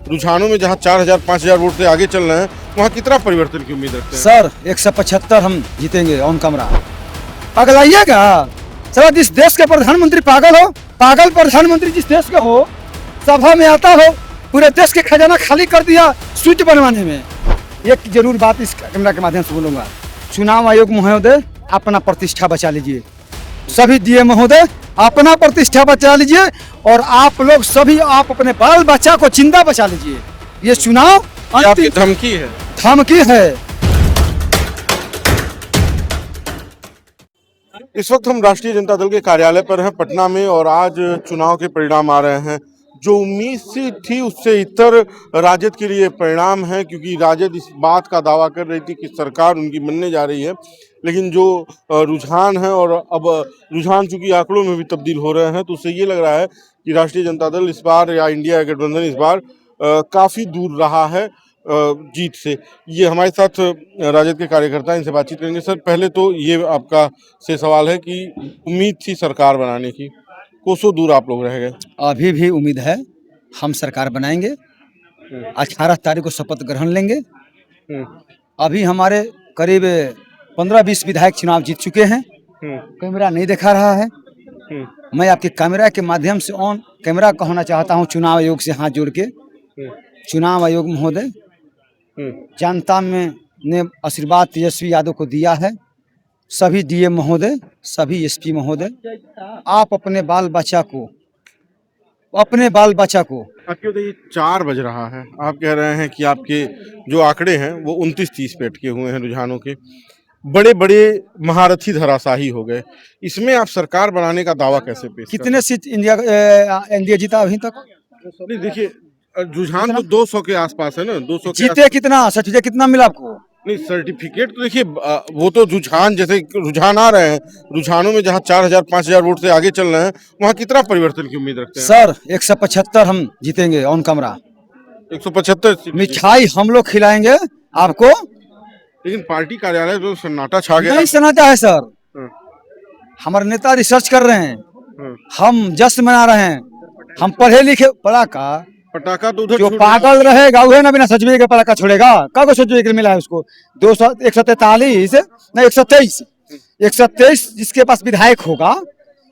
रुझानों में जहां 4000-5000 वोट से आगे चल रहे हैं, वहां कितना परिवर्तन की उम्मीद रखते हैं? सर 175 हम जीतेंगे ऑन कैमरा। पगलाइएगा सर, जिस देश के प्रधानमंत्री पागल हो, पागल प्रधानमंत्री जिस देश का हो, सभा में आता हो, पूरे देश के खजाना खाली कर दिया स्विच बनवाने में। एक जरूर बात इस कैमरा के माध्यम से बोलूंगा, चुनाव आयोग महोदय अपना प्रतिष्ठा बचा लीजिए, सभी डीए महोदय अपना प्रतिष्ठा बचा लीजिए, और आप लोग सभी आप अपने बाल बच्चा को जिंदा बचा लीजिए। ये चुनाव आपकी धमकी है? धमकी है। इस वक्त हम राष्ट्रीय जनता दल के कार्यालय पर हैं पटना में, और आज चुनाव के परिणाम आ रहे हैं। जो उम्मीद सी थी उससे इतर राजद के लिए परिणाम है, क्योंकि राजद इस बात का दावा कर रही थी कि सरकार उनकी बनने जा रही है, लेकिन जो रुझान है, और अब रुझान चूंकि आंकड़ों में भी तब्दील हो रहे हैं, तो उससे ये लग रहा है कि राष्ट्रीय जनता दल इस बार या इंडिया गठबंधन इस बार काफ़ी दूर रहा है जीत से। ये हमारे साथ राजद के कार्यकर्ता, इनसे बातचीत करेंगे। सर, पहले तो ये आपका से सवाल है कि उम्मीद थी सरकार बनाने की, कोसों दूर आप लोग रह गए? अभी भी उम्मीद है, हम सरकार बनाएंगे। 18 तारीख को शपथ ग्रहण लेंगे। अभी हमारे करीब 15-20 विधायक चुनाव जीत चुके हैं। कैमरा नहीं दिखा रहा है, मैं आपके कैमरा के माध्यम से ऑन कैमरा कहना चाहता हूं, चुनाव आयोग से हाथ जोड़ के, चुनाव आयोग महोदय, जनता में ने आशीर्वाद तेजस्वी यादव को दिया है। सभी डीएम महोदय, सभी एसपी महोदय, आप अपने बाल बच्चा को आपके बताइए, 4 बज रहा है, आप कह रहे हैं कि आपके जो आंकड़े हैं वो 29-30 पे अटके हुए हैं रुझानों के, बड़े बड़े महारथी धराशाही हो गए। इसमें आप सरकार बनाने का दावा कैसे पेश कितने सीट इंडिया जीता अभी तक? नहीं, देखिए, रुझान तो 200 के आसपास है ना, 200 के जीते कितना, सर्टिफिकेट कितना मिला आपको? नहीं, सर्टिफिकेट तो देखिए, वो तो रुझान, जैसे रुझान आ रहे हैं, रुझानों में जहां 4000-5000 वोट से आगे चल रहे हैं, वहां कितना परिवर्तन की उम्मीद रखते हैं? सर 175 हम जीतेंगे ऑन कैमरा। 175 मिठाई हम लोग खिलाएंगे आपको। लेकिन पार्टी कार्यालय तो सन्नाटा छा गया। नहीं सन्नाटा है सर, हमारे नेता रिसर्च कर रहे हैं, हम जश्न मना रहे हैं। हम पढ़े लिखे, पटाखा तो उधर जो पागल रहेगा वह ना बिना सर्टिफिकेट के पटाखा छोड़ेगा। का सर्टिफिकेट मिला है उसको? 143 नहीं 123 जिसके पास विधायक होगा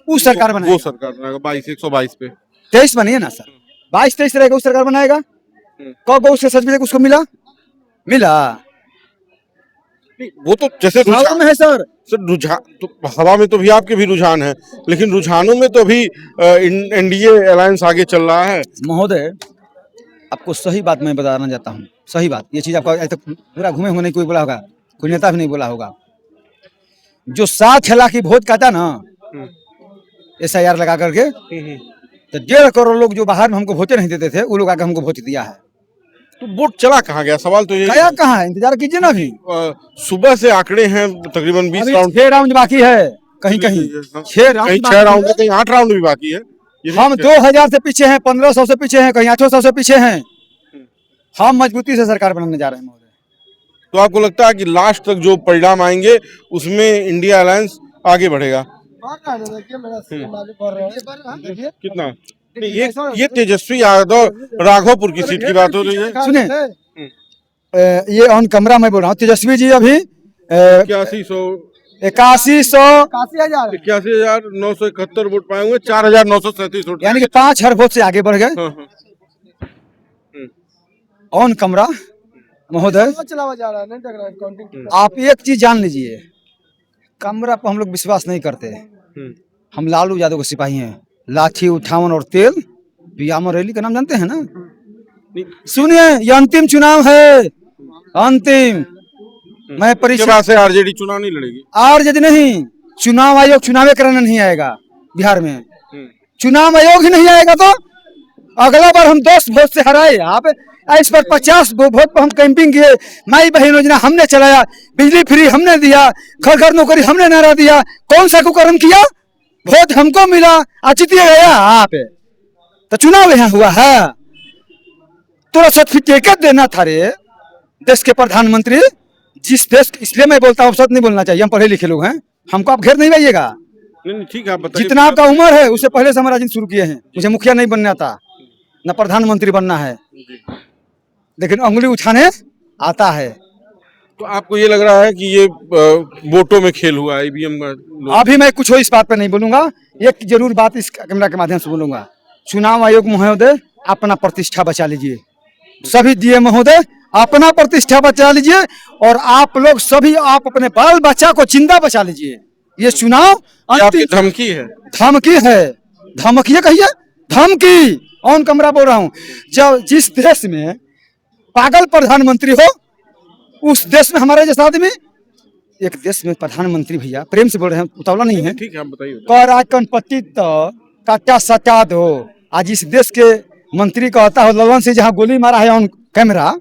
वो सरकार बनाएगा। वो सरकार बनाएगा 122 पे 23 बनिए ना सर, 22-23 रहेगा, वो सरकार बनाएगा। कब उसके सर्टिफिकेट उसको मिला? वो तो जैसे रुझान में है सर रुझान तो हवा में तो भी आपके भी रुझान है, लेकिन रुझानों में तो अभी एनडीए अलायंस आगे चल रहा है। महोदय, आपको सही बात मैं बताना चाहता हूँ, सही बात। ये चीज आपको आज तक पूरा घूमे हुए नहीं कोई बोला होगा, कोई नेता भी नहीं बोला होगा। जो 7 लाख की वोट काटा ना SIR लगा करके, तो 1.5 करोड़ लोग जो बाहर में हमको वोटे नहीं देते थे, वो लोग आकर हमको वोट दिया है। तो वोट चला कहाँ गया? सवाल तो ये गया कहाँ है, इंतजार कीजिए ना। अभी सुबह से आंकड़े हैं तकरीबन 20 राउंड, 6 राउंड बाकी है, कहीं 6 राउंड, कहीं 8 राउंड भी बाकी है। हम 2000 से पीछे हैं, 1500 से पीछे हैं, कहीं 800 से पीछे हैं। हम मजबूती से सरकार बनाने जा रहे हैं महोदय। तो आपको लगता है कि लास्ट तक जो परिणाम आएंगे उसमें इंडिया अलायंस आगे बढ़ेगा? कितना? ये तेजस्वी यादव राघोपुर की सीट की बात हो रही है। सुने, ये ऑन कैमरा मैं बोल रहा हूँ, तेजस्वी जी अभी 81,971 वोट पाए हुए, 4,937 वोट, यानी कि 5,000 वोट से आगे बढ़ गए ऑन कैमरा महोदय। आप एक चीज जान लीजिए, कैमरा पर हम लोग विश्वास नहीं करते। हम लालू यादव के सिपाही हैं। लाठी उठावन और तेल पियामो रैली का नाम जानते हैं ना? सुनिए, ये अंतिम चुनाव है, अंतिम। मैं परिचय से आरजेडी चुनाव नहीं लड़ेगी। आरजेडी नहीं, चुनाव आयोग चुनाव कराने नहीं आएगा बिहार में। चुनाव आयोग ही नहीं आएगा तो अगला बार हम 10 वोट से हराए आप, इस बार 50 वोट पर हम कैंपिंग किए। माई बहन योजना हमने चलाया, बिजली फ्री हमने दिया, घर घर नौकरी हमने नारा दिया। कौन सा कुकर्म किया? वोट हमको मिला, अचितिया गया आप, तो चुनाव यहाँ हुआ है। तो सर्टिफिकेट देना था रे देश के प्रधानमंत्री, जिस देश, इसलिए मैं बोलता हूँ, सच नहीं बोलना चाहिए, हम पढ़े लिखे लोग हैं, हमको आप घेर नहीं पाइएगा। नहीं, ठीक है, आप बताइए। जितना आपका उम्र है उससे पहले से हम राजनीति शुरू किए हैं। मुझे मुखिया नहीं बनना था, न प्रधानमंत्री बनना है। लेकिन उंगली उठाने आता है। तो आपको ये लग रहा है कि ये वोटों में खेल हुआ है, ईवीएम का अभी मैं कुछ इस बात पर नहीं बोलूंगा, एक जरूर बात इस कैमरा के माध्यम से बोलूंगा। चुनाव आयोग महोदय अपना प्रतिष्ठा बचा लीजिए, सभी डीएम महोदय अपना प्रतिष्ठा बचा लीजिए, और आप लोग सभी आप अपने बाल बच्चा को जिंदा बचा लीजिए। ये चुनाव ये आपकी अंतिम धमकी है। धमकी है, धमकी कहिए, धमकी ऑन कैमरा बोल रहा हूँ। जब जिस देश में पागल प्रधानमंत्री हो, उस देश में हमारे जैसा आदमी, एक देश में प्रधानमंत्री, भैया प्रेम से बोल रहे हैं, उतावला नहीं है, ठीक है, आप बताइए। कराकन पट्टी तो काटा सटा दो। आज इस देश के मंत्री कहता हो ललन सिंह, जहाँ गोली मारा है ऑन कैमरा,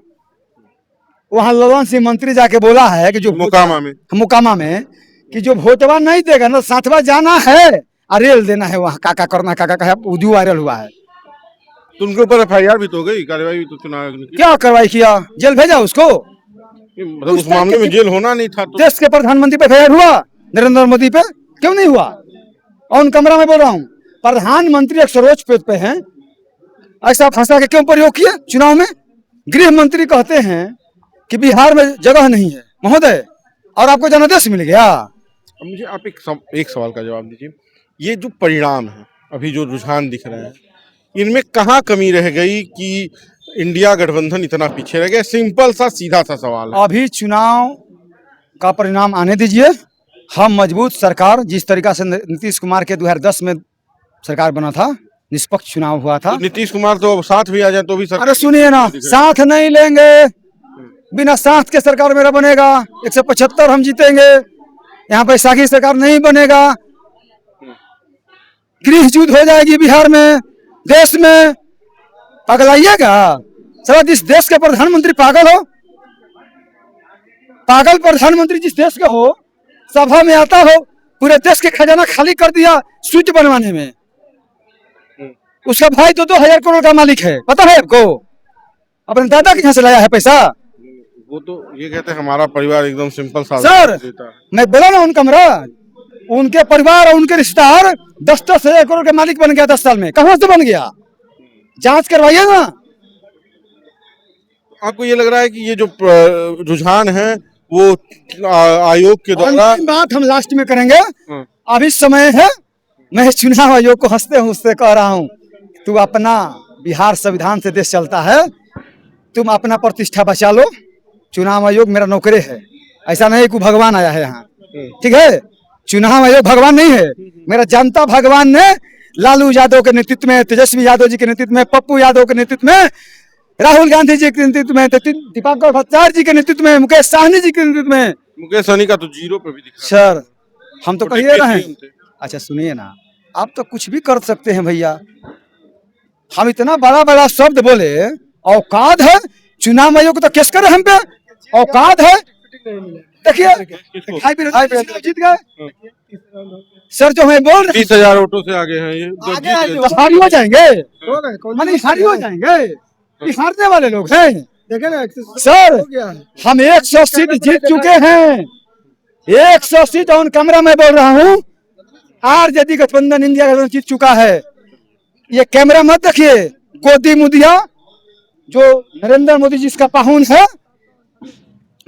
वहाँ ललन सिंह मंत्री जाके बोला है कि जो मुकामा में कि जो वोटवा नहीं देगा ना, साथवा जाना है और रेल देना है, वहाँ काका करना, काका का वीडियो वायरल हुआ है। तो उनके ऊपर एफआईआर भी तो हो गई, कार्रवाई भी तो चुनाव आयोग ने की। क्या कार्रवाई किया, जेल भेजा उसको? मतलब उस मामले में जेल होना नहीं था। तो देश के प्रधानमंत्री पे एफआईआर हुआ, नरेंद्र मोदी पे क्यों नहीं हुआ? ऑन कैमरा में बोल रहा हूँ, प्रधानमंत्री एक सर्वोच्च पद पे हैं, ऐसा भाषा के क्यों प्रयोग किया चुनाव में? गृह मंत्री कहते हैं कि बिहार में जगह नहीं है महोदय, और आपको जनादेश मिल गया। अब मुझे आप एक सवाल का जवाब दीजिए। ये जो परिणाम है, अभी जो रुझान दिख रहे हैं, इनमें कहाँ कमी रह गई कि इंडिया गठबंधन इतना पीछे रह गया? सिंपल सा सीधा सा सवाल है। अभी चुनाव का परिणाम आने दीजिए, हम मजबूत सरकार, जिस तरीका से नीतीश कुमार के 2010 में सरकार बना था, निष्पक्ष चुनाव हुआ था। तो नीतीश कुमार तो अब साथ भी आ जाए तो भी सरकार। अरे सुनिए ना, साथ नहीं लेंगे, बिना साथ के सरकार मेरा बनेगा। 175 हम जीतेंगे, यहाँ बैसाखी सरकार नहीं बनेगा, गृह युद्ध हो जाएगी बिहार में, देश में। पगलाइएगा साला, जिस देश के प्रधानमंत्री पागल हो, पागल प्रधानमंत्री जिस देश का हो, सभा में आता हो, पूरे देश के खजाना खाली कर दिया स्विच बनवाने में। उसका भाई तो 2,000 करोड़ का मालिक है, पता है आपको? अपने दादा के यहाँ से लाया है पैसा। वो तो ये कहते हैं हमारा परिवार एकदम सिंपल सा सर, देता है। मैं बोला ना उन कमरा, उनके परिवार और उनके रिश्तेदार 10-10 हजार करोड़ के मालिक बन गया 10 साल में। कहां से बन गया? जांच करवाइए ना। आपको ये लग रहा है कि ये जो रुझान है वो आयोग के द्वारा? अंतिम बात हम लास्ट में करेंगे, हाँ। अभी समय है। मैं चुनाव आयोग को हंसते हंसते कह रहा हूँ, तू अपना, बिहार संविधान से देश चलता है, तुम अपना प्रतिष्ठा बचा लो। चुनाव आयोग मेरा नौकरी है, ऐसा नहीं कि भगवान आया है यहाँ, ठीक है? चुनाव आयोग भगवान नहीं है, मेरा जनता भगवान ने लालू यादव के नेतृत्व में, तेजस्वी यादव जी के नेतृत्व में, पप्पू यादव के नेतृत्व में, राहुल गांधी जी के नेतृत्व में, दीपंकर भट्टाचार्य जी के नेतृत्व में, मुकेश सहनी जी के नेतृत्व में। मुकेश सहनी का तो 0 पे भी दिख रहा सर, हम तो कहिए रहे हैं। अच्छा सुनिए ना, आप तो कुछ भी कर सकते हैं भैया, हम इतना बड़ा बड़ा शब्द बोले, औकात है? चुनाव आयोग तो केस करे हम पे, औकात है? देखिए जीत गए सर, जो मैं बोल रहे 30,000 वोटों से आगे हैं ये। तो हारी हो जाएंगे, मानी हारी हो जाएंगे, ये हारने वाले लोग हैं। देखे ना सर, हम 100 सीट जीत चुके हैं, 100 सीट ऑन कैमरा में बोल रहा हूँ। आरजेडी गठबंधन इंडिया गठबंधन जीत चुका है। ये कैमरा मत देखिए, गोदी मुदिया जो नरेंद्र मोदी जी का पाहुन है,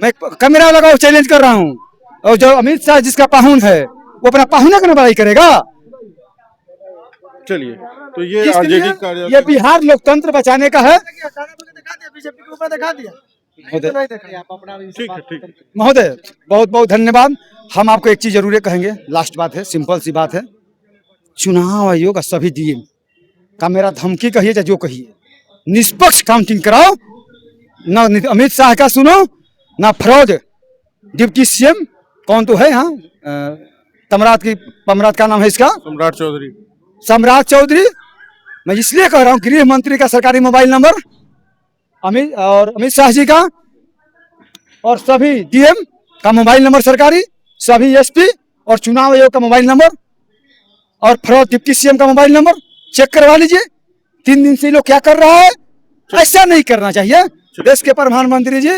मैं कैमरा लगाओ चैलेंज कर रहा हूँ, और जो अमित शाह जिसका पाहुन है, वो अपना पाहुने का बड़ाई करेगा। चलिए, तो ये आरजेडी का ये बिहार लोकतंत्र बचाने का है। ठीक है। महोदय बहुत बहुत धन्यवाद। हम आपको एक चीज जरूर कहेंगे, लास्ट बात है, सिंपल सी बात है। चुनाव आयोग सभी डीएम का मेरा धमकी कहिए या जो कहिए, निष्पक्ष काउंटिंग कराओ, ना अमित शाह का सुनो, ना फरोज डिप्टी सीएम कौन तो है यहाँ, पमरात का नाम है इसका, सम्राट चौधरी। मैं इसलिए कह रहा हूँ, गृह मंत्री का सरकारी मोबाइल नंबर, अमित शाह जी का, और सभी डीएम का मोबाइल नंबर सरकारी, सभी एसपी और चुनाव आयोग का मोबाइल नंबर, और फरोज डिप्टी सीएम का मोबाइल नंबर चेक करवा लीजिए। 3 दिन से लोग क्या कर रहा है, ऐसा नहीं करना चाहिए। देश के प्रधानमंत्री जी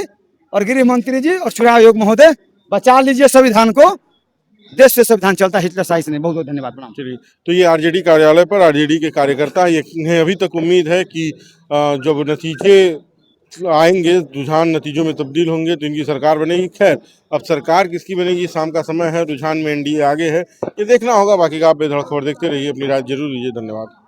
और गृह मंत्री जी और चुनाव आयोग महोदय, बचा लीजिए संविधान को, देश से संविधान चलता है, हिटलर शाही से नहीं। बहुत बहुत धन्यवाद, प्रणाम। चलिए, तो ये आरजेडी कार्यालय पर आरजेडी के कार्यकर्ता, इन्हें अभी तक उम्मीद है कि जब नतीजे आएंगे, रुझान नतीजों में तब्दील होंगे तो इनकी सरकार बनेगी। खैर, अब सरकार किसकी बनेगी, शाम का समय है, रुझान में एनडीए आगे है, ये देखना होगा। बाकी का आप बेधड़क खबर देखते रहिए, अपनी राय जरूर दीजिए। धन्यवाद।